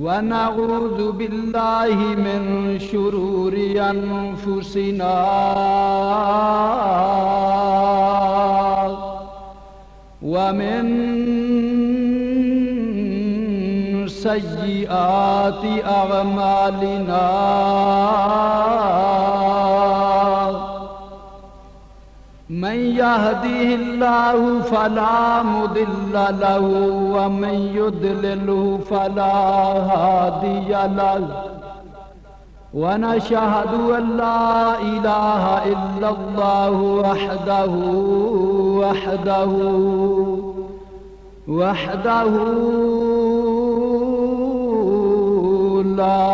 ونعوذ بالله من شرور أنفسنا ومن سيئات أعمالنا من يهده الله فلا مضل له ومن يضلله فلا هادي له ونشهد أن لا إله إلا الله وحده لا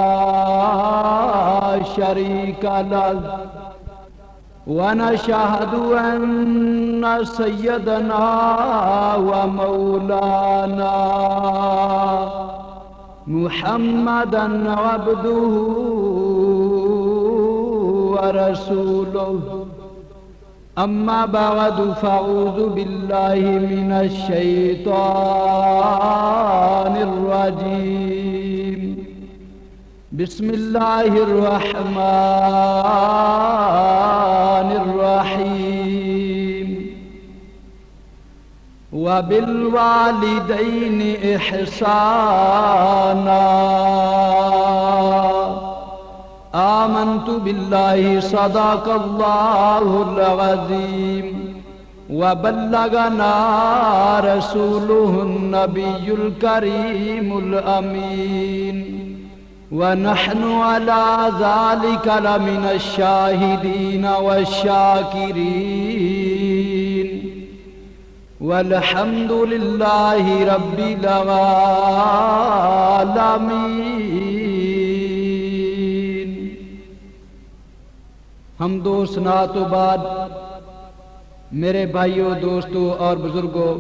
شريك له ونشهد أن سيدنا ومولانا محمدا عبده ورسوله أما بعد فأعوذ بالله من الشيطان الرجيم بسم الله الرحمن الرحيم وبالوالدين إحسانا آمنت بالله صدق الله العظيم وبلغنا رسوله النبي الكريم الأمين ونحن على ذلك لمن الشاهدين والشاكرين والحمد لله رب العالمين۔ حمد و ثنا تو بعد میرے بھائیوں، دوستوں اور بزرگوں،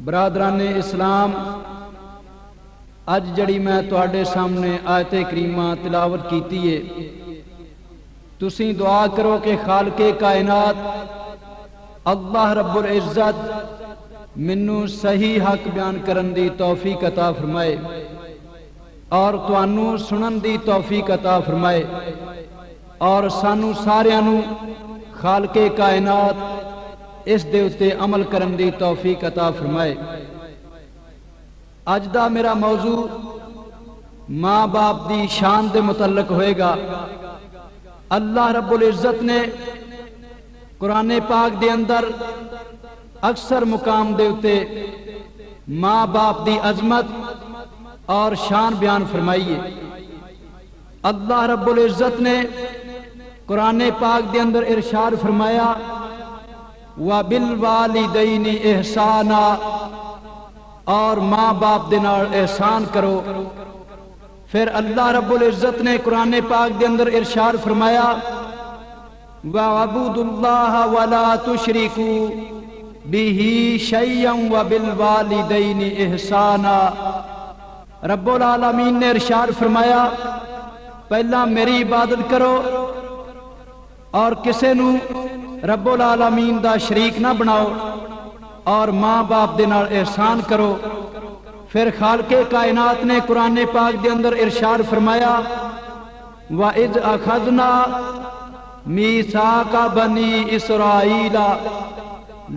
برادران اسلام، اج جڑی میں تواڈے سامنے آیت کریمہ تلاوت کیتی ہے، تسی دعا کرو کہ خالق کائنات اللہ رب العزت منو صحیح حق بیان کرن دی توفیق عطا فرمائے اور تانوں سنن دی توفیق عطا فرمائے اور سانو ساریاں نو خالق کائنات اس دے اتے عمل کرن دی توفیق عطا فرمائے۔ اج دا میرا موضوع ماں باپ دی شان دے متعلق ہوئے گا۔ اللہ رب العزت نے قرآن پاک دے اندر اکثر مقام دے اتے ماں باپ دی عظمت اور شان بیان فرمائی ہے۔ اللہ رب العزت نے قرآن پاک دے اندر ارشاد فرمایا وَبِالْوَالِدَيْنِ إِحْسَانًا، اور ماں باپ دے نال احسان کرو۔ پھر اللہ رب العزت نے قرآن پاک دے اندر ارشاد فرمایا وَاعْبُدُوا اللَّهَ وَلَا تُشْرِكُوا بِهِ شَيْئًا وَبِالْوَالِدَيْنِ إِحْسَانًا۔ رب العالمین نے ارشاد فرمایا پہلا میری عبادت کرو اور کسے نو رب العالمین دا شریک نہ بناؤ اور ماں باپ دے نال احسان کرو۔ پھر خالق کائنات نے قرآن پاک دے اندر ارشاد فرمایا وَإِذْ أَخَذْنَا مِيثَاقَ بَنِي إِسْرَائِيلَ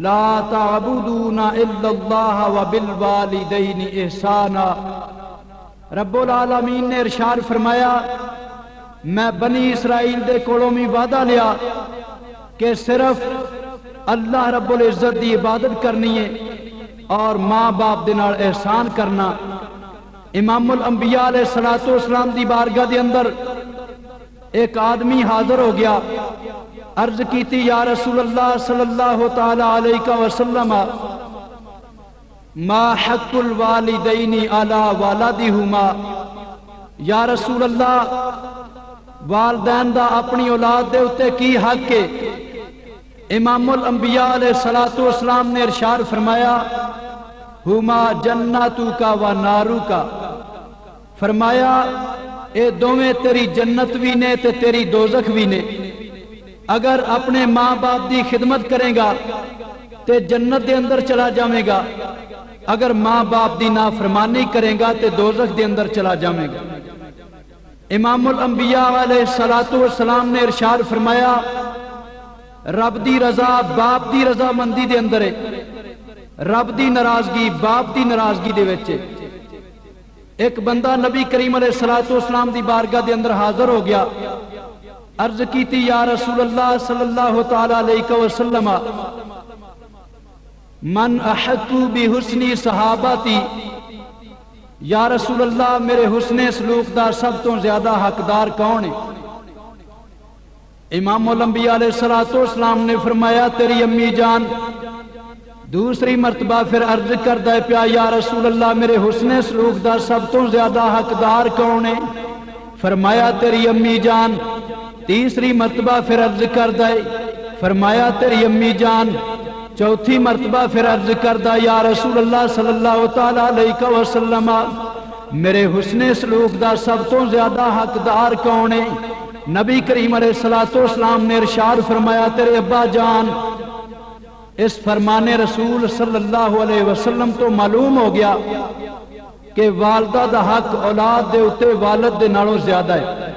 لَا تَعْبُدُونَ إِلَّا اللَّهَ وَبِالْوَالِدَيْنِ إِحْسَانًا۔ رب العالمین نے ارشاد فرمایا میں بنی اسرائیل دے کولوں بھی وعدہ لیا کہ صرف اللہ رب العزت دی عبادت کرنی ہے اور ماں باپ دے نال احسان کرنا۔ امام الانبیاء علیہ الصلوۃ والسلام دی بارگاہ دے اندر ایک آدمی حاضر ہو گیا، عرض کیتی یا رسول اللہ صلی اللہ تعالی علیہ وسلم ما حق الوالدین علی ولدہما، یا رسول اللہ والدین دا اپنی اولاد دے اتے کی حق ہے؟ امام الانبیاء علیہ الصلوۃ والسلام نے ارشاد فرمایا ہما جنتک و نارک، فرمایا اے دوویں تیری جنت بھی نے تے تیری دوزخ بھی نے۔ اگر اپنے ماں باپ دی خدمت کرے گا تے جنت دے اندر چلا جاوے گا، اگر ماں باپ دی نافرمانی کرے گا تے دوزخ دے اندر چلا جائے گا۔ امام الانبیاء علیہ الصلوۃ والسلام نے ارشاد فرمایا رب دی رضا باپ دی رضا مندی دے اندر ہے، رب دی ناراضگی باپ دی ناراضگی دے وچ ہے۔ ایک بندہ نبی کریم علیہ الصلوۃ والسلام دی بارگاہ دے اندر حاضر ہو گیا، عرض کیتی یا رسول اللہ صلی اللہ تعالی علیہ وسلم من احق بحسن صحابتی، یا رسول اللہ میرے حسن سلوک دا سب تو زیادہ حقدار کون ہے؟ امام الانبیاء علیہ الصلوۃ والسلام نے فرمایا تیری امی جان۔ دوسری مرتبہ پھر عرض کردہ پیا یا رسول اللہ میرے حسن سلوک دا سب تو زیادہ حقدار کون ہے؟ فرمایا تیری امی جان۔ تیسری مرتبہ پھر عرض کردہ فرمایا تیری امی جان۔ چوتھی مرتبہ پھر عرض کردہ یا رسول اللہ صلی اللہ تعالی علیہ وسلم میرے حسن سلوک دا سب تو زیادہ حقدار کون ہے؟ نبی کریم علیہ الصلوۃ والسلام نے ارشاد فرمایا تیرے ابا جان۔ اس فرمان رسول صلی اللہ علیہ وسلم تو معلوم ہو گیا کہ والدہ دا حق اولاد دے اتے والد دے نالوں زیادہ ہے۔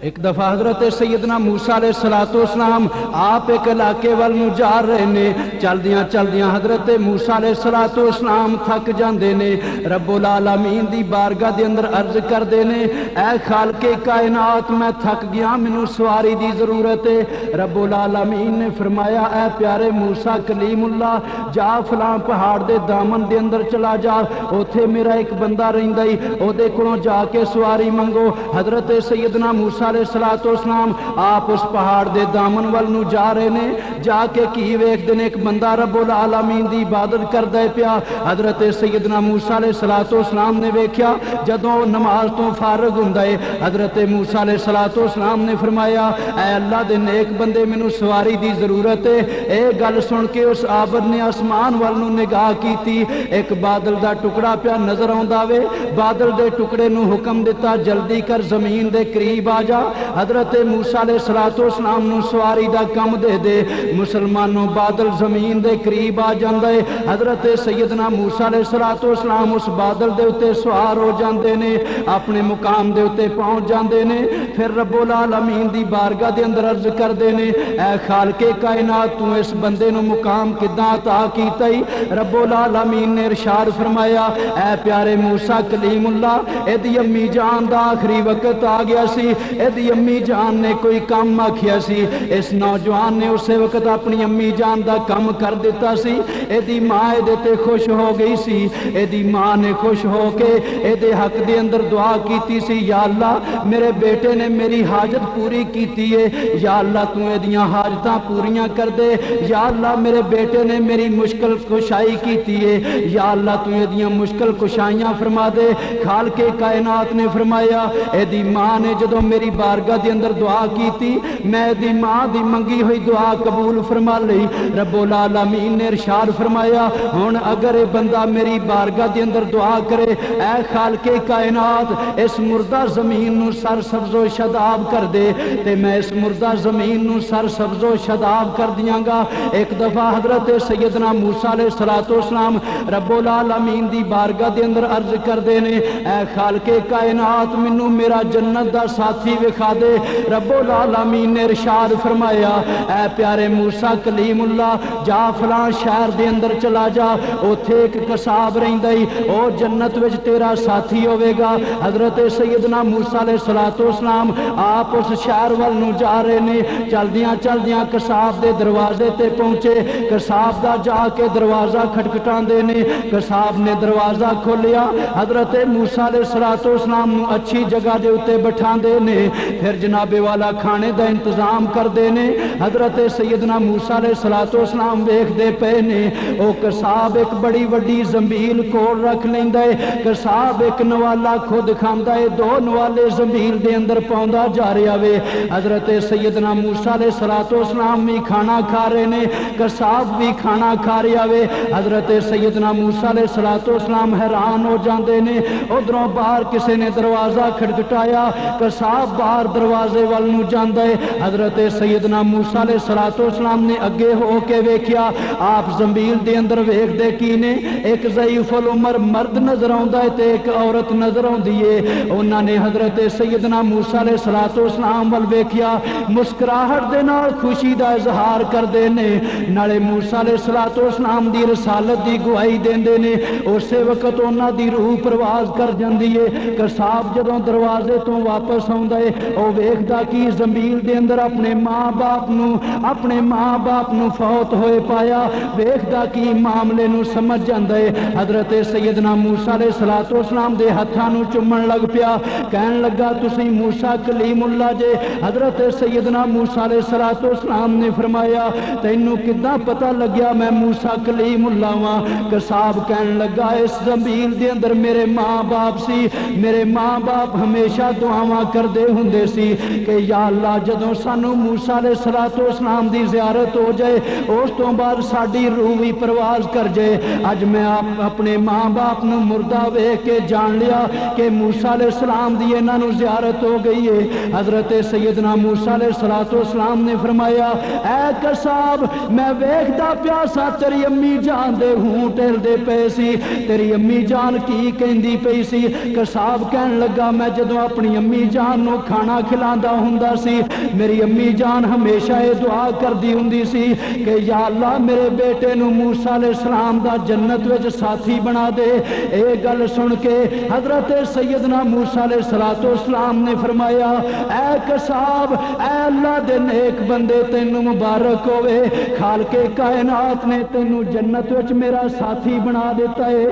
ایک دفعہ حضرت سیدنا موسیٰ علیہ السلام آپ ایک علاقے والنو جا رہے نے، چل دیاں حضرت موسیٰ علیہ السلام تھک جاندے نے، رب العالمین دی بارگاہ دے اندر عرض کر دے نے اے خالق کائنات میں تھک گیا منو سواری دی ضرورت ہے۔ رب العالمین نے فرمایا اے پیارے موسیٰ کلیم اللہ جا فلاں پہاڑ دے دامن دے اندر چلا جا، اوتھے میرا ایک بندہ رہندا اے، او دے کولوں جا کے سواری منگو۔ حضرت سیدنا موسیٰ علیہ السلام آپ اس پہاڑ دے دامن والنو جا رہے نے، جا کے کی ویکھ دے ایک بندہ رب العالمین دی عبادت کردا پیا۔ حضرت سیدنا موسیٰ علیہ السلام نے ویکھیا جدوں نماز تو فارغ ہوندا ہے، حضرت موسیٰ علیہ السلام نے فرمایا اے اللہ دے نیک بندے مینوں سواری دی ضرورت ہے۔ اے گل سن کے اس عابد نے آسمان والنو نگاہ کیتی، ایک بادل دا ٹکڑا پیا نظر آوندا وے، بادل دے ٹکڑے نو حکم دیتا جلدی کر زمین دے قریب آ جا۔ حضرت موسیٰ علیہ السلام نو سواری دا کم دے دے، مسلمانوں بادل زمین دے قریب آ جاندے، حضرت سیدنا موسیٰ علیہ السلام اس بادل دے اتے سوار ہو جاندے نے، اپنے مقام دے اتے پہنچ جاندے نے۔ پھر رب العالمین دی بارگاہ دے اندر عرض کر دے نے اے خالق کائنات تو اس بندے نو مقام کداں عطا کیتا ہی؟ رب العالمین نے ارشاد فرمایا اے پیارے موسیٰ کلیم اللہ ایدی امی جان دا آخری وقت آ گیا سی، ایدی امی جان نے کوئی کام آکھیا سی، اس نوجوان نے اسے وقت اپنی امی جان دا کام کر دیتا سی، ایدی ماں ایدے خوش ہو گئی سی، ایدی ماں نے خوش ہو کے ایدے حق دے اندر دعا کیتی سی یا اللہ میرے بیٹے نے میری حاجت پوری کیتی ہے، یا اللہ تو ایدیاں حاجتاں پوریاں کر دے، یا اللہ میرے بیٹے نے میری مشکل کشائی کیتی ہے، یا اللہ تو ایدیاں مشکل کشائیاں فرما دے۔ خالق کائنات نے فرمایا ایدی ماں نے جدوں میری بارگاہ دے اندر دعا کیتی میں دی ماں دی منگی ہوئی دعا قبول فرما لئی۔ رب العالمین نے ارشاد فرمایا ہن اگر اے بندہ میری بارگاہ دے اندر دعا کرے اے خالق کائنات اس مردہ زمین نو سر سبز و شاداب کر دے تے میں اس مردہ زمین نو سر سبز و شاداب کر دیاں گا۔ ایک دفعہ حضرت سیدنا موسیٰ علیہ السلام رب العالمین دی بارگاہ دے اندر عرض کر دے نے اے خالق کائنات منو میرا جنت دا ساتھی وکھا دے۔ رب العالمین نے ارشاد فرمایا اے پیارے موسیٰ کلیم اللہ جا فلاں شہر دے اندر چلا جا، اوتھے ایک قصاب رہندا اے او جنت وچ تیرا ساتھی ہوے گا۔ حضرت سیدنا موسیٰ علیہ السلام آپ اس شہر والنو جا رہے نے، چلدیاں قصاب دے دروازے تے پہنچے، قصاب دا جا کے دروازہ کھٹکھٹاندے نے، قصاب نے دروازہ کھولیا، حضرت موسیٰ علیہ السلام نو اچھی جگہ دے اتے بٹھاندے نے، پھر جناب والا کھانے دا انتظام کر دینے۔ حضرت سیدنا موسیٰ علیہ السلام ویکھ دے پے نے او قصاب ایک بڑی وڈی زنبیل کول رکھ لیندا ہے، قصاب ایک نوالا خود کھاندا ہے، دو نوالے زنبیل دے اندر پاوندا جا رہا وے۔ حضرت سیدنا موسیٰ علیہ السلام بھی کھانا کھا رہے نے، قصاب بھی کھانا کھا رہا وے۔ حضرت سیدنا موسیٰ علیہ السلام حیران ہو جاندے نے، ادھروں باہر کسی نے دروازہ کھٹکھٹایا، قصاب بار دروازے وال نو جاندا ہے۔ حضرت سیدنا موسیٰ علیہ السلام نے اگے ہو کے ویکھیا، آپ زمبیل دے اندر ویکھدے کی نے، ایک ضعیف العمر مرد نظر آوندا ہے تے ایک عورت نظر آندی ہے۔ انہاں نے حضرت سیدنا موسیٰ علیہ السلام ول ویکھیا، مسکراہٹ دے نال خوشی دا اظہار کردے نے، نالے موسیٰ علیہ السلام دی رسالت دی گواہی دیندے نے۔ اسی وقت انہاں دی روح پرواز کر جاندی ہے۔ قصاب جدوں دروازے تو واپس آوندا ہے، او ویکھدا کہ زمین دے اندر اپنے ماں باپ نو فوت ہوئے پایا، ویکھدا کہ معاملے نو سمجھ جاندا ہے۔ حضرت سیدنا موسیٰ علیہ السلام دے ہتھاں نو چومن لگ پیا، کہن لگا تسی موسیٰ کلیم اللہ جے۔ حضرت سیدنا موسیٰ علیہ السلام نے فرمایا تینوں کداں پتہ لگیا میں موسیٰ کلیم اللہ ہاں؟ قصاب کہن لگا اس زمین دے اندر میرے ماں باپ سی، میرے ماں باپ ہمیشہ دعاواں کردے ہوندے سی کہ یا اللہ جدوں سانو موسیٰ علیہ السلام دی زیارت ہو جائے اس تو بعد ساڈی روح بھی پرواز کر جائے۔ اج میں اپنے ماں باپ نو مردہ ویکھ کے جان لیا کہ موسیٰ علیہ السلام دی انہاں نو زیارت ہو گئی ہے۔ حضرت سیدنا موسیٰ علیہ السلام نے فرمایا اے قصاب میں ویکھدا پیا سا تیری امی جان دے ہونٹ ہلدے پئے سی، تیری امی جان کی کہندی پئی سی؟ قصاب کہن لگا میں جدوں اپنی امی جان نو کھانا کھلاندا ہوندا سی میری امی جان ہمیشہ یہ دعا کردی ہوندی سی کہ یا اللہ میرے بیٹے نو موسیٰ علیہ السلام دا جنت وچ ساتھی بنا دے۔ اے گل سن کے حضرت سیدنا موسیٰ علیہ السلام نے فرمایا اے قصاب اے اللہ دے نیک بندے تینوں مبارک ہوئے، خالق کائنات نے تینوں جنت وچ میرا ساتھی بنا دیتا ہے۔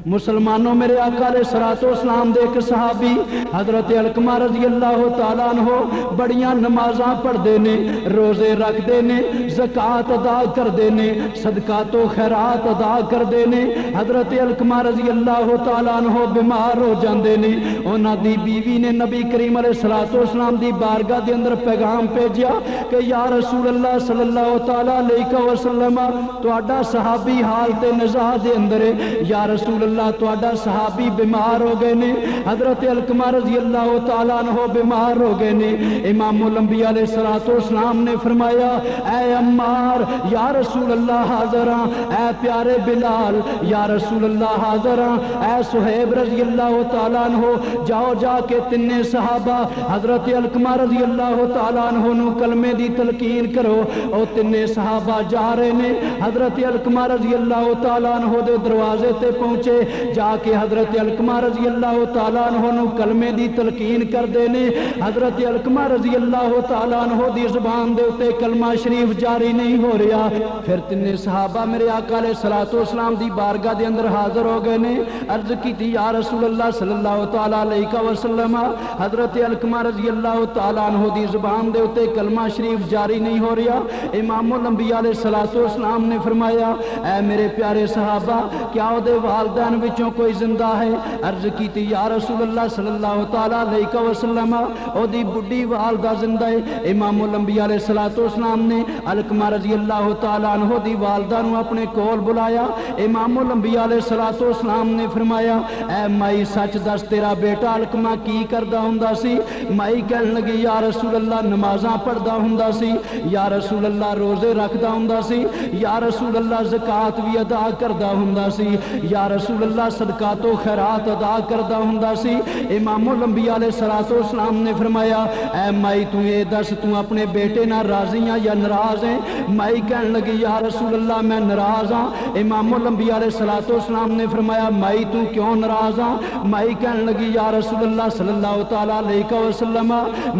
مسلمانوں میرے آقا علیہ السلام دے ایک صحابی حضرت علقمہ رضی اللہ تعالیٰ عنہ بڑیاں نمازاں پڑھ دے نے، روزے رکھ دے نے، زکاة ادا کر دے نے، صدقات و خیرات ادا کر دے نے۔ حضرت علقمہ رضی اللہ تعالیٰ عنہ بیمار ہو جاندے نے، انہاں دی بیوی نے نبی کریم علیہ السلام دی بارگاہ دے اندر پیغام بھیجیا کہ یا رسول اللہ صلی اللہ تعالیٰ علیہ وسلم تہاڈا صحابی حالت نزاع دے اندر ہے، یا رسول اللہ تہاڈا صحابی بیمار ہو گئے نے۔ حضرت علقمہ رضی اللہ تعالیٰ عنہ بیمار ہو گئے نے۔ امام الانبیاء علیہ السلام نے فرمایا اے عمار یا رسول اللہ حاضر ہاں، اے پیارے بلال یا رسول اللہ حاضر ہاں، اے صہیب رضی اللہ تعالیٰ عنہ جاؤ جا کے تنے صحابہ حضرت علقمہ رضی اللہ تعالیٰ عنہ نو کلمے دی تلقین کرو۔ او تنے صحابہ جا رہے نے، حضرت علقمہ رضی اللہ تعالیٰ عنہ دے دروازے تے پہنچے، جا کے حضرت علقمہ رضی اللہ تعالیٰ عنہ نو کلمے دی تلقین کر دینے۔ حضرت علقمہ رضی اللہ تعالیٰ عنہ دی زبان دے اتے کلمہ شریف جاری نہیں ہو رہا۔ پھر تنے صحابہ میرے آقا علیہ السلام دی بارگاہ دے اندر حاضر ہو گئے نے، عرض کی تھی یا رسول اللہ صلی اللہ تعالیٰ علیہ وسلم حضرت علقمہ رضی اللہ تعالیٰ عنہ دی زبان دے اتے کلمہ شریف جاری نہیں ہو رہا۔ امام الانبیاء علیہ السلام نے فرمایا اے میرے پیارے صحابہ کیا او دے والدین وچوں کوئی زندہ ہے؟ عرض کی تھی یا رسول اللہ صلی اللہ تعالیٰ علیہ وسلم او دی بڑی والدہ زندہ ہے۔ امام الانبیاء علیہ السلام نے علقمہ رضی اللہ تعالیٰ عنہ دی والدہ نو اپنے کول بلایا۔ امام الانبیاء علیہ السلام نے فرمایا اے مائی سچ دس تیرا بیٹا علقمہ کی کردا ہوندا سی؟ مائی کہن لگی یا رسول اللہ نمازاں پڑھدا ہوندا سی، یا رسول اللہ روزے رکھدا ہوندا سی، یا رسول اللہ زکات بھی ادا کردا ہوندا سی، یا رسول اللہ صدقات و خیرات ادا کردہ ہوندا سی۔ امام الانبیاء علیہ السلام نے فرمایا اے مائی تو یہ دس تو اپنے بیٹے نہ راضی ہیں یا ناراض ہیں؟ مائی کہن لگی یا رسول اللہ میں ناراض ہاں۔ امام الانبیاء علیہ السلام نے فرمایا مائی تو کیوں ناراض ہاں؟ مائی کہن لگی یا رسول اللہ صلی اللہ تعالیٰ علیہ وسلم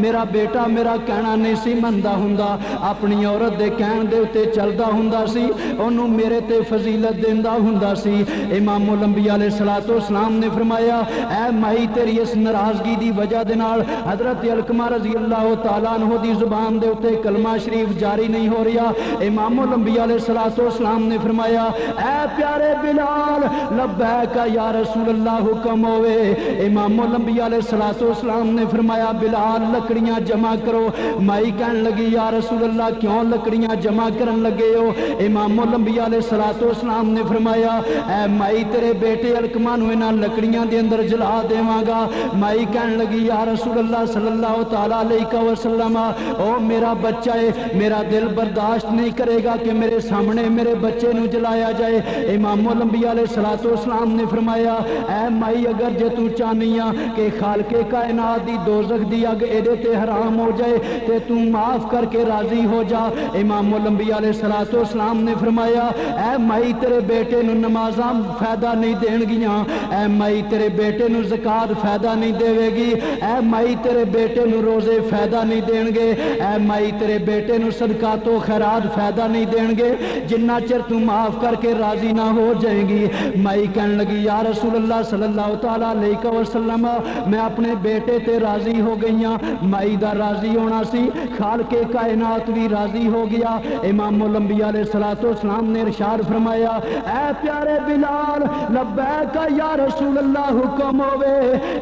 میرا بیٹا میرا کہنا نہیں سی مندا ہوندا، اپنی عورت دے کہن دے اتے چلدا ہوندا سی، انہوں میرے تے فضیلت دیندا ہوندا سی۔ امام الانبیاء علیہ السلام نے فرمایا اے مائی تیری اس ناراضگی دی وجہ دے نال حضرت علقمہ رضی اللہ تعالیٰ عنہ دی زبان دے اتے کلمہ شریف جاری نہیں ہو رہا۔ امام الانبیاء علیہ السلام نے فرمایا اے پیارے بلال لبیک یا رسول اللہ حکم ہوئے۔ امام الانبیاء علیہ السلام نے فرمایا بلال لکڑیاں جمع کرو۔ مائی کہن لگی یا رسول اللہ کیوں لکڑیاں جمع کرن لگے ہو؟ امام الانبیاء علیہ السلام نے فرمایا اے مائی تیرے بیٹے علقمہ نو انہاں لکڑیاں دے اندر جلا دیواں گا۔ مائی کہن لگی یا رسول اللہ صلی اللہ تعالی علیہ وسلم او میرا بچہ ہے، میرا دل برداشت نہیں کرے گا کہ میرے سامنے میرے بچے نو جلایا جائے۔ امام الانبیاء علیہ السلام نے فرمایا اے مائی اگر جے تو چاہنیاں کہ خالق کائنات دی دوزخ دی اگ ایدے تے حرام ہو جائے تے تو معاف کر کے راضی ہو جا۔ امام الانبیاء علیہ السلام نے فرمایا اے مائی تیرے بیٹے نو نمازاں فائدہ نہیں دین گیاں، اے مائی تیرے بیٹے نو زکات فائدہ نہیں دے گی، اے مائی تیرے بیٹے نو روزے فائدہ نہیں دین گے، اے مائی تیرے بیٹے نو صدقات و خیرات فائدہ نہیں دین گے جنہ چر تو معاف کر کے راضی نہ ہو جائیں گی۔ مائی کہن لگی یا رسول اللہ صلی اللہ تعالی علیہ وسلم میں اپنے بیٹے تے راضی ہو گئیاں۔ مائی دا راضی ہونا سی، خالق کائنات بھی راضی ہو گیا۔ امام الانبیاء علیہ السلام نے ارشاد فرمایا اے پیارے بلال لبیک یا رسول اللہ حکم ہوئے۔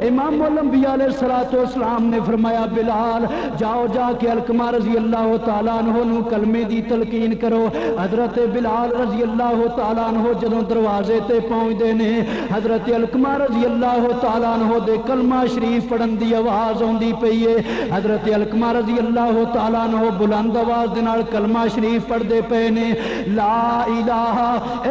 امام الانبیاء علیہ السلام نے فرمایا بلال جاؤ جا کے علقمہ رضی اللہ تعالیٰ عنہ نو کلمے دی تلقین کرو۔ حضرت بلال رضی اللہ تعالیٰ عنہ جدوں دروازے تے پہنچ دے نے حضرت علقمہ رضی اللہ تعالیٰ عنہ دے کلمہ شریف پڑھن دی آواز آندی پئی ہے۔ حضرت علقمہ رضی اللہ تعالیٰ عنہ بلند آواز دے نال کلمہ شریف پڑھ دے پئے نے لا الہ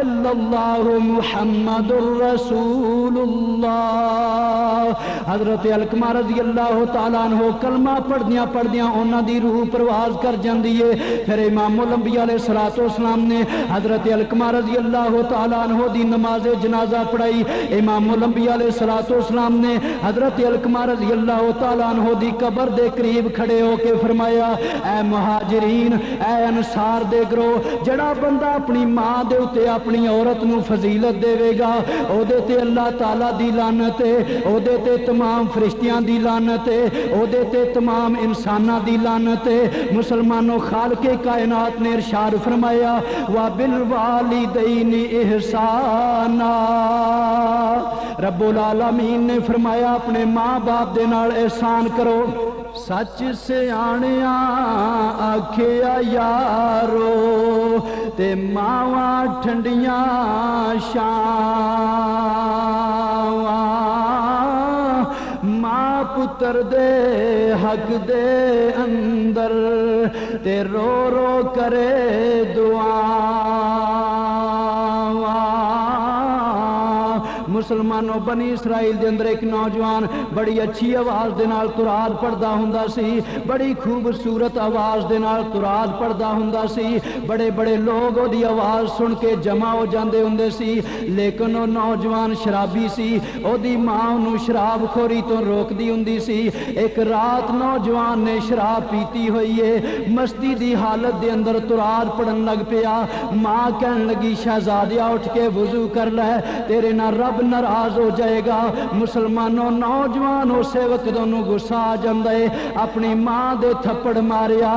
الا اللہ محمد الرسول اللہ۔ حضرت علقمہ رضی اللہ تعالیٰ عنہ کلمہ پڑھدیاں انہاں دی روح پرواز کر جاندی ہے۔ پھر امام الانبیاء علیہ السلام نے حضرت علقمہ رضی اللہ تعالیٰ عنہ دی نماز جنازہ پڑھائی۔ امام الانبیاء علیہ السلام نے حضرت علقمہ رضی اللہ تعالیٰ عنہ دی قبر دے قریب کھڑے ہو کے فرمایا اے مہاجرین اے انصار دے گروہ جڑا بندہ اپنی ماں دے اتے اپنی عورت نو فضیلت دے گا او دے تے اللہ تعالیٰ دی لعنت ہے، او دے تے تمام فرشتیاں دی لعنت ہے، او دے تے تمام انساناں دی لعنت ہے۔ مسلمانوں خالق کائنات نے ارشاد فرمایا وَبِالْوَالِدَيْنِ إِحْسَانًا، رب العالمین نے فرمایا اپنے ماں باپ دے نال احسان کرو۔ سچ سیاںیاں آکھیا یارو تے ماواں ٹھنڈیاں شاواں، ماں پتر دے حق دے اندر تے رو رو کرے دعا۔ مسلمانوں بنی اسرائیل دے اندر ایک نوجوان بڑی اچھی آواز دے نال قرآن پڑھدا ہوندا سی، بڑی خوبصورت آواز دے نال قرآن پڑھدا ہوندا سی، بڑے بڑے لوگ او دی آواز سن کے جمع ہو جاندے ہوندے سی، لیکن او نوجوان شرابی سی، او دی ماں اونوں شراب خوری تو روکدی ہوندی سی۔ ایک رات نوجوان نے شراب پیتی ہوئی ہے، مستی دی حالت دے اندر قرآن پڑھن لگ پیا۔ ماں کہن لگی شہزادیا اٹھ کے وضو کر لے تیرے نہ رب ناراض ہو جائے گا۔ مسلمانوں نوجوان اسے وقت دونوں غصہ آ جاندا ہے، اپنی ماں دے تھپڑ ماریا،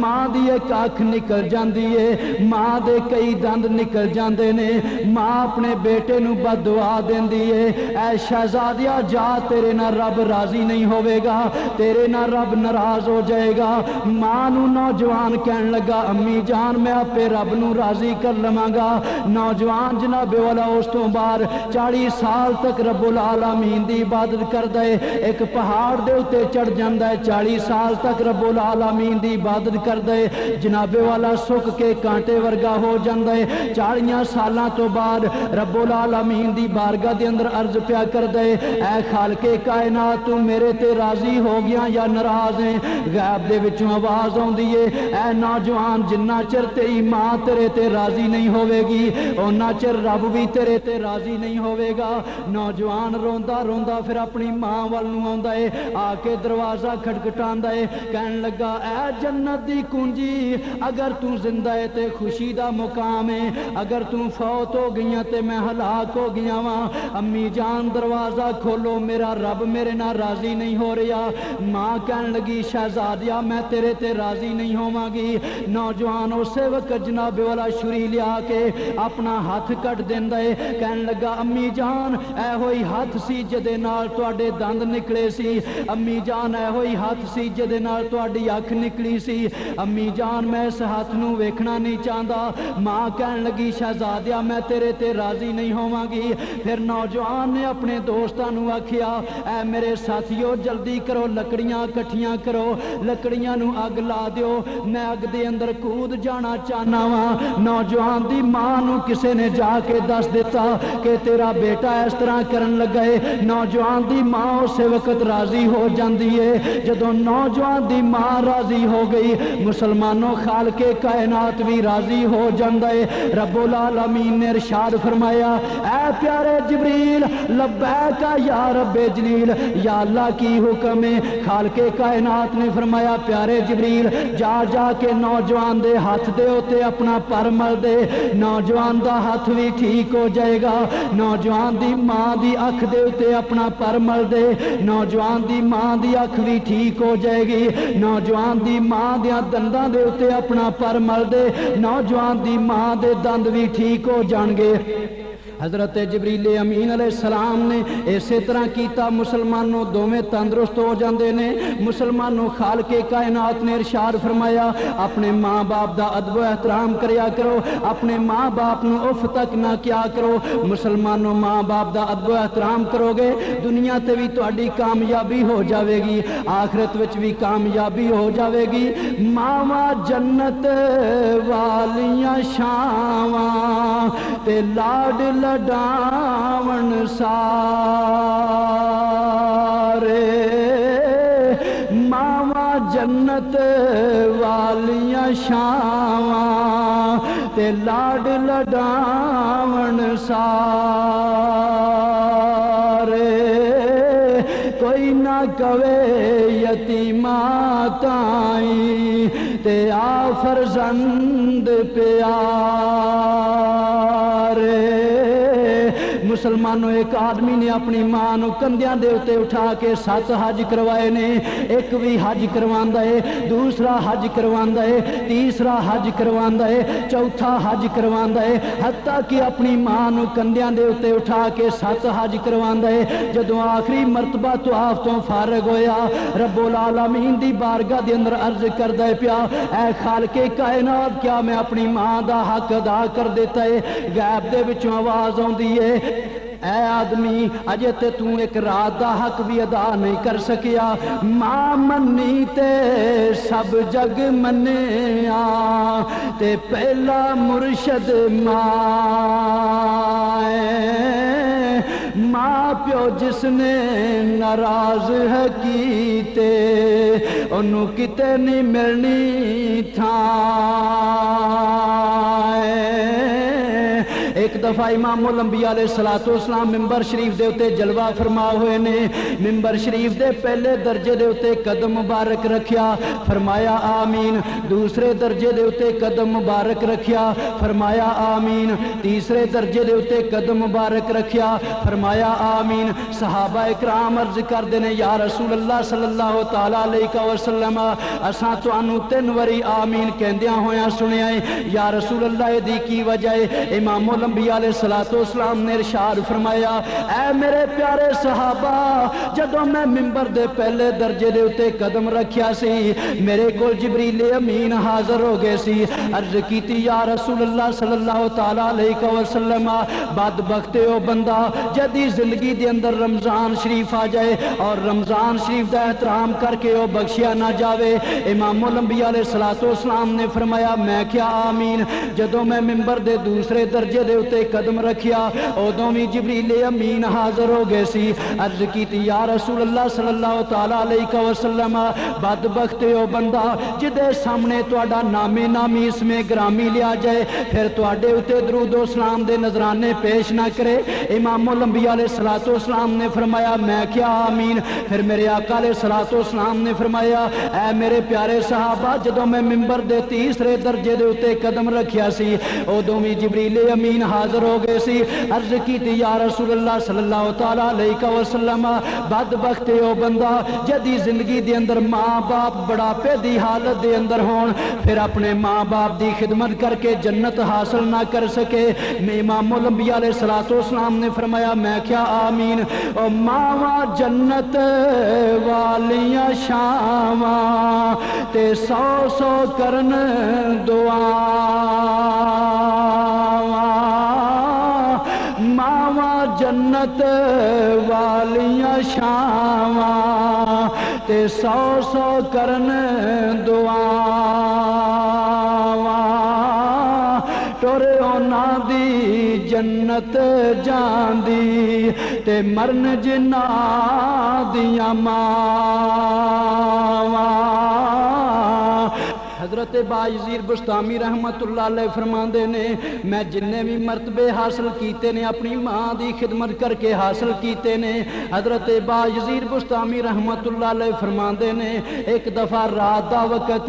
ماں دی ایک اکھ نکل جاندی ہے، ماں دے کئی دند نکل جاندے نے، ماں اپنے بیٹے نو بد دعا دیندی ہے اے شہزادیا جا تیرے نہ رب راضی نہیں ہوے گا، تیرے نہ رب ناراض ہو جائے گا۔ ماں نو نوجوان کہن لگا امی جان میں اپنے رب نو راضی کر لواں گا۔ نوجوان جناب والا اس تو بعد 40 سال تک رب العالمین دی عبادت کردا ہے، ایک پہاڑ دے اتے چڑھ جاندا ہے، 40 سال تک رب العالمین دی عبادت کردا ہے، جناب والا سک کے کانٹے ورگا ہو جاندا ہے۔ 40 سالاں تو بعد رب العالمین دی بارگاہ دے اندر عرض پیا کردا ہے اے خالق کائنات تو میرے تے راضی ہو گیا یا ناراض ہے؟ غیب دے وچوں آواز آندی ہے اے نوجوان جنہ چر تیری ماں تیرے تے راضی نہیں ہوے گی اونہ چر رب بھی تیرے تے راضی نہیں ہوے گا۔ نوجوان روندا روندا پھر اپنی ماں ول نوں آندا ہے، آ کے دروازہ کھٹکھٹاندا ہے، کہن لگا اے جنت دی کنجی اگر تو زندہ ہے تے خوشی دا مقام ہے، اگر تو فوت ہو گئیاں تے میں ہلاک ہو گیا واں، امی جان دروازہ کھولو میرا رب میرے نہ راضی نہیں ہو رہا۔ ماں کہن لگی شہزادیا میں تیرے تے راضی نہیں ہوواں گی۔ نوجوان اسے وقت جناب والا چھری لیا کے اپنا ہاتھ کٹ دیندا ہے، کہن لگا امی جان جان اے ہوئی ہاتھ سی جدے نال تواڈے دند نکلے سی، امی جان اے ہوئی ہاتھ سی جدے نال تواڈی اکھ نکلی سی، امی جان میں اس ہاتھ نو ویکھنا نہیں چاہتا۔ ماں کہن لگی شہزادیا میں تیرے تے راضی نہیں ہوواں گی۔ پھر نوجوان نے اپنے دوستاں نو آکھیا اے میرے ساتھیو جلدی کرو لکڑیاں کٹھیاں کرو، لکڑیاں نو اگ لا دیو، میں اگ دے اندر کود جانا چاہنا وا۔ نوجوان دی ماں نو کسے نے جا کے دس دیتا کہ تیرا بیٹا اس طرح کرن لگا ہے۔ نوجوان دی ماں اسی وقت راضی ہو جاندی ہے۔ جدوں نوجوان دی ماں راضی ہو گئی مسلمانوں خالق کائنات بھی راضی ہو جاندا ہے۔ رب العالمین نے ارشاد فرمایا اے پیارے جبریل لبیک یا رب جلیل، یا اللہ کی حکم ہے۔ خالق کائنات نے فرمایا پیارے جبریل جا جا کے نوجوان دے ہاتھ دے اوتے اپنا پر مل دے، نوجوان دا ہاتھ بھی ٹھیک ہو جائے گا۔ نوجوان دی ماں دی اکھ دے اوتے اپنا پر مل دے، نوجوان دی ماں دی اکھ بھی ٹھیک ہو جائے گی۔ نوجوان دی ماں دیاں دنداں دے اوتے اپنا پر مل دے، نوجوان دی ماں دے دند بھی ٹھیک ہو جان گے۔ حضرت جبریل امین علیہ السلام نے اسی طرح کیتا، مسلمانوں دوویں تندرست ہو جاندے نے۔ مسلمانوں خالق کائنات نے ارشاد فرمایا اپنے ماں باپ دا ادب و احترام کریا کرو، اپنے ماں باپ نو اف تک نہ کیا کرو۔ مسلمانوں ماں باپ دا ادب و احترام کرو گے دنیا تے بھی تہاڈی کامیابی ہو جاوے گی، آخرت وچ بھی کامیابی ہو جاوے گی۔ ماواں جنت والیاں شاواں تے لاڈ لڈاون سارے، ماواں جنت والیاں شاواں تے لاڈ لڈاون سارے، کوئی نہ کہے یتیماں تائیں تے آ فرزند پیارے۔ مسلمانوں ایک آدمی نے اپنی ماں نو کندھیاں دے اوتے اٹھا کے 7 حج کروائے نے، ایک بھی حج کرواندا ہے، دوسرا حج کرواندا ہے، تیسرا حج کرواندا ہے، چوتھا حج کرواندا ہے، حتیٰ کہ اپنی ماں نو کندھیاں دے اوتے اٹھا کے 7 حج کرواندا ہے۔ جدوں آخری مرتبہ طواف تو فارغ ہویا رب العالمین دی بارگاہ دے اندر عرض کردا ہے پیا اے خالق کائنات کیا میں اپنی ماں دا حق ادا کر دیتا ہے؟ غیب دے وچوں آواز آوندی ہے اے آدمی اجے تے تو ایک رات دا حق بھی ادا نہیں کر سکیا، ماں منی تے سب جگ منیا تے پہلا مرشد ماں، ماں پیو جس نے ناراض ہے کیتے انہوں کتے نہیں ملنی تھا۔ ایک دفعہ امام الانبیاء علیہ السلام ممبر شریف دے اتے جلوہ فرما ہوئے نے، ممبر شریف دے پہلے درجے دے اتے قدم مبارک رکھیا فرمایا آمین، دوسرے درجے دے اتے قدم مبارک رکھیا فرمایا آمین، تیسرے درجے دے اتے قدم مبارک رکھیا فرمایا آمین۔ صحابہ اکرام عرض کر دینے یا رسول اللہ صلی اللہ تعالیٰ علیہ وسلم اساں تانوں 3 واری آمین کہندیاں ہویاں سنیا ہے، یا رسول اللہ دی کی وجہ ہے؟ امام الانبیاء علیہ السلام نے ارشاد فرمایا اے میرے پیارے صحابہ جدوں میں ممبر دے پہلے درجے دے اتے قدم رکھیا سی میرے کول جبریل امین حاضر ہو گئے سی، عرض کیتی یا رسول اللہ صلی اللہ تعالیٰ علیہ وسلم بدبخت او بندہ جدی زندگی دے اندر رمضان شریف آ جائے اور رمضان شریف دا احترام کر کے او بخشیا نہ جاوے۔ امام الانبیاء علیہ السلام نے فرمایا میں کیا آمین۔ جدوں میں ممبر دے دوسرے درجے دے اتے قدم رکھیا ادوں بھی جبریل امین حاضر ہو گئے سی، عرض کیتی یا رسول اللہ صلی اللہ تعالیٰ علیہ وسلم بدبخت او بندہ جدے سامنے تہاڈا نام نامی اسم گرامی لیا جائے پھر تہاڈے اتے درود و سلام دے نذرانے پیش نہ کرے۔ امام الانبیاء علیہ السلام نے فرمایا میں کیا آمین۔ پھر میرے آقا علیہ السلام نے فرمایا اے میرے پیارے صحابہ جدوں میں ممبر دے تیسرے درجے دے اتے قدم رکھیا سی ادوں بھی جبریل امین حاضر ہو گئے سی، عرض کی تھی یا رسول اللہ صلی اللہ تعالیٰ علیہ وسلم، بدبخت او بندہ جدی زندگی دے اندر ماں باپ بڑھاپے دی حالت دے اندر ہون، پھر اپنے ماں باپ دی خدمت کر کے جنت حاصل نہ کر سکے۔ امام الانبیاء علیہ السلام نے فرمایا میں کیا آمین۔ او ماواں جنت والیاں شاواں تے سو سو کرن دعا، ماواں جنت والیاں شاواں تے سو سو کرن دعا، ٹورے اونا دی جنت جاندی تے مرن جنا دیاں ماواں۔ حضرت باجزیر بستامی رحمت اللہ علیہ فرماندے نے میں جننے بھی مرتبے حاصل کیتے نے اپنی ماں دی خدمت کر کے حاصل کیتے نے۔ حضرت باجزیر بستامی رحمت اللہ علیہ فرماندے نے ایک دفعہ رات دا وقت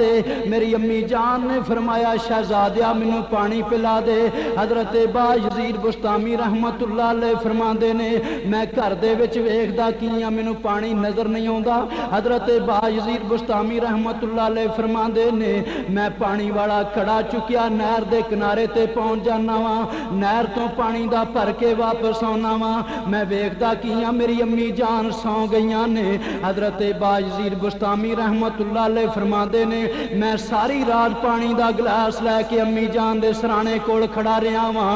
میری امی جان نے فرمایا شہزادیا مینوں پانی پلا دے۔ حضرت باجزیر بستامی رحمت اللہ علیہ فرماندے نے میں گھر دے وچ ویکھدا کیاں مینوں پانی نظر نہیں آوندا۔ حضرت باجزیر بستامی رحمت اللہ علیہ فرماندے نے میں پانی والا کڑا چکیا نہر دے کنارے تے پہنچ جانا وا، نہر تو پانی دا بھر کے واپس آنا وا، میں ویکھدا کیاں میری امی جان سو گئیاں نے۔ حضرت باجزیر بستامی رحمت اللہ علیہ فرماندے نے میں ساری رات پانی دا گلاس لے کے امی جان دے سرانے کول کھڑا رہا وا،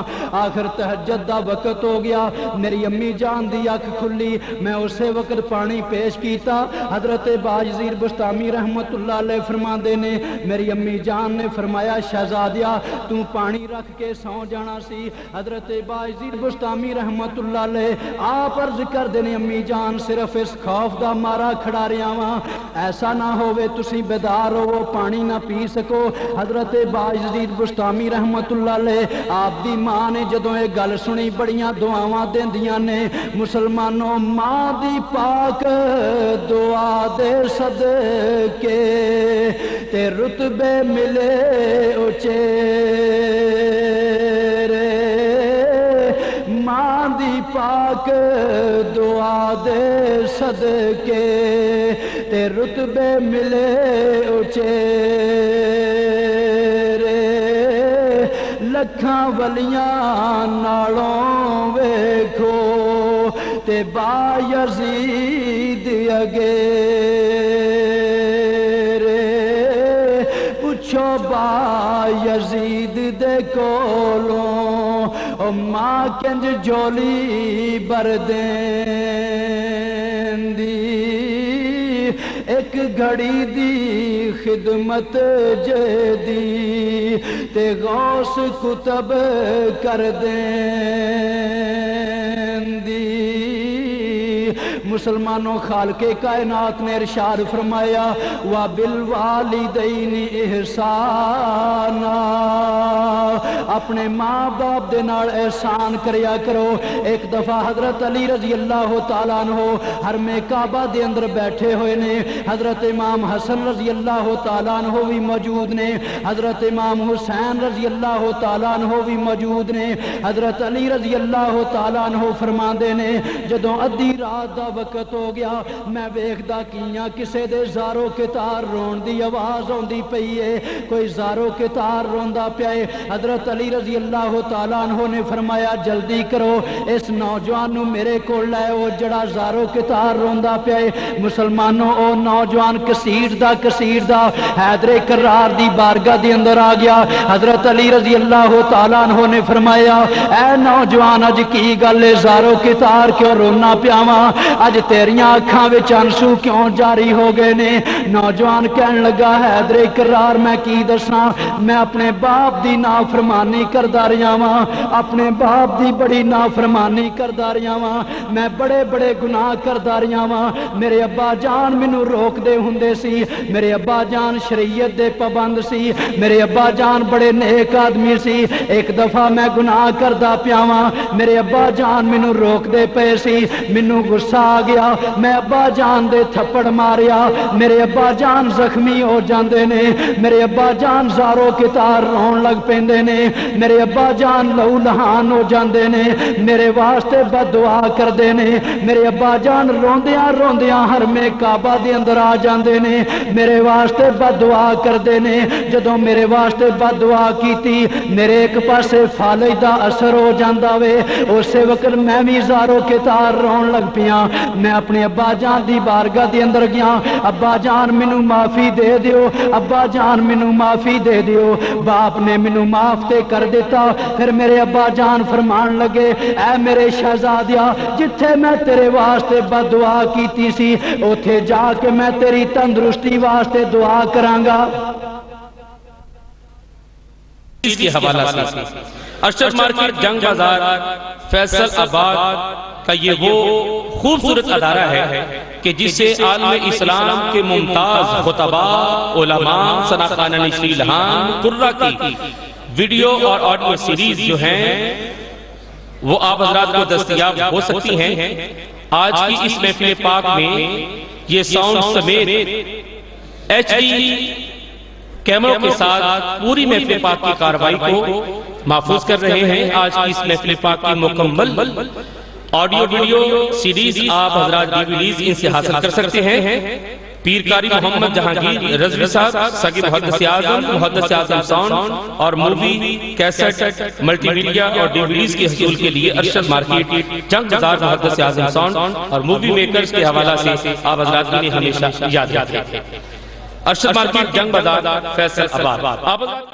آخر تہجد دا وقت ہو گیا، میری امی جان دی اکھ کھلی، میں اسے وقت پانی پیش کیتا۔ حضرت باجزیر بستامی رحمت اللہ علیہ فرماندے نے میری امی جان نے فرمایا شہزادیا تو پانی رکھ کے سو جانا سی۔ حضرت باجزیر بستامی رحمت اللہ علیہ آپ عرض کر دینے امی جان صرف اس خوف دا مارا کھڑا رہا وا، ایسا نہ ہوئے تسی بیدار ہو پانی نہ پی سکو۔ حضرت باجزیر بستامی رحمت اللہ علیہ آپ دی ماں نے جدوں یہ گل سنی بڑیاں دعاواں دیندیاں نے، مسلمانوں ماں دی پاک دعا دے صدقے تے رتبے ملے اچے رے، ماں دی پاک دعا دے صدقے تے رتبے ملے اچے رے، لکھاں ولیاں نالوں ویکھو تے بایزید اگے بایزید دے کولوں او ماں کنج جولی بردین دی، ایک گھڑی دی خدمت جدی تے غوث کتب کر دین دی۔ مسلمانوں خالق کائنات نے ارشاد فرمایا وَبِالْوَالِدَيْنِ احسانا، اپنے ماں باپ دے نال احسان کریا کرو۔ ایک دفعہ حضرت علی رضی اللہ تعالیٰ عنہ حرم کعبہ دے اندر بیٹھے ہوئے نے، حضرت امام حسن رضی اللہ تعالیٰ عنہ بھی موجود نے، حضرت امام حسین رضی اللہ تعالیٰ عنہ بھی موجود نے۔ حضرت علی رضی اللہ تعالیٰ عنہ فرماندے نے جدوں ادھی رات دا وقت ہو گیا میں ویکھدا کیاں کسے دے زارو کتار رون دی آواز آندی پئی ہے، کوئی زارو کتار روندا پیا ہے۔ حضرت علی رضی اللہ تعالیٰ عنہ نے فرمایا جلدی کرو اس نوجوان نو میرے کول لے او جڑا زارو کتار روندا پیا ہے۔ مسلمانوں او نوجوان کثیر دا حیدر کرار دی بارگاہ دے اندر آ گیا۔ حضرت علی رضی اللہ تعالیٰ عنہ نے فرمایا اے نوجوان اج کی گل ہے، زارو کتار کیوں رونا پیاواں، اج تیریاں اکھاں وچ انسو کیوں جاری ہو گئے نے؟ نوجوان کہن لگا حیدر کرار میں کی دساں، میں اپنے باپ دی نافرمانی کردا رہیا واں، اپنے باپ دی بڑی نافرمانی کردا رہیا واں، میں بڑے بڑے گناہ کردا رہیا واں۔ میرے ابا جان مینوں روک دے ہوندے سی، میرے ابا جان شریعت دے پابند سی، میرے ابا جان بڑے نیک آدمی سی۔ ایک دفعہ میں گناہ کردا پیا واں، میرے ابا جان مینوں روک دے پئے سی، مینوں غصہ آ گیا میں ابا جان دے تھپڑ ماریا میرے ابا جان زخمی ہو جاندے نے میرے ابا جان زارو کتار رون لگ پیندے نے میرے ابا جان لہو لہان ہو جاندے نے میرے واسطے بد دعا کردے نے میرے ابا جان روندیاں روندیاں حرمے کعبہ دے اندر آ جاندے نے میرے واسطے بد دعا کردے نے جدوں میرے واسطے بد دعا کیتی میرے ایک پاسے فالج دا اثر ہو جاندا وے اسی وقت میں بھی زارو کتار رون لگ پیاں میں اپنے ابا جان دی بارگاہ دے اندر گیا ابا جان مینوں معافی دے دیو ابا جان مینوں معافی دے دیو باپ نے مینوں معاف تے کر دیتا پھر میرے ابا جان فرمان لگے اے میرے شہزادیا جتھے میں تیرے واسطے بد دعا کیتی سی اوتھے جا کے میں تیری تندرستی واسطے دعا کرانگا اس کے حوالہ سے ارشد مارکیٹ جنگ بازار فیصل آباد کا یہ وہ خوبصورت ادارہ ہے کہ جسے عالم اسلام کے ممتاز خطباء علماء سناخانہ نشری لہان قرہ کی ویڈیو اور آڈیو سیریز جو ہیں وہ آپ حضرات کو دستیاب ہو سکتی ہیں آج کی اس محفل پاک میں یہ ساؤنڈ سمیت ایچ ڈی کیمروں کے ساتھ پوری محفل پاک کی کاروائی کو محفوظ کر رہے ہیں آج کی اس محفل پاک کی مکمل آڈیو ویڈیو سیریز آپ حضرات ڈیویڈیز ان سے حاصل کر سکتے ہیں پیر قاری محمد جہانگیر رضوی صاحب سگی محدث اعظم ساؤنڈ اور مووی کیسٹ ملٹی میڈیا اور ڈیویڈیز کے حصول کے لیے ارشد مارکیٹ جنگ بازار محدث اعظم ساؤنڈ اور مووی میکرز کے حوالہ سے آپ حضرات نے ہمیشہ یاد رکھیں ارشد مارکیٹ جنگ بازار فیصل آباد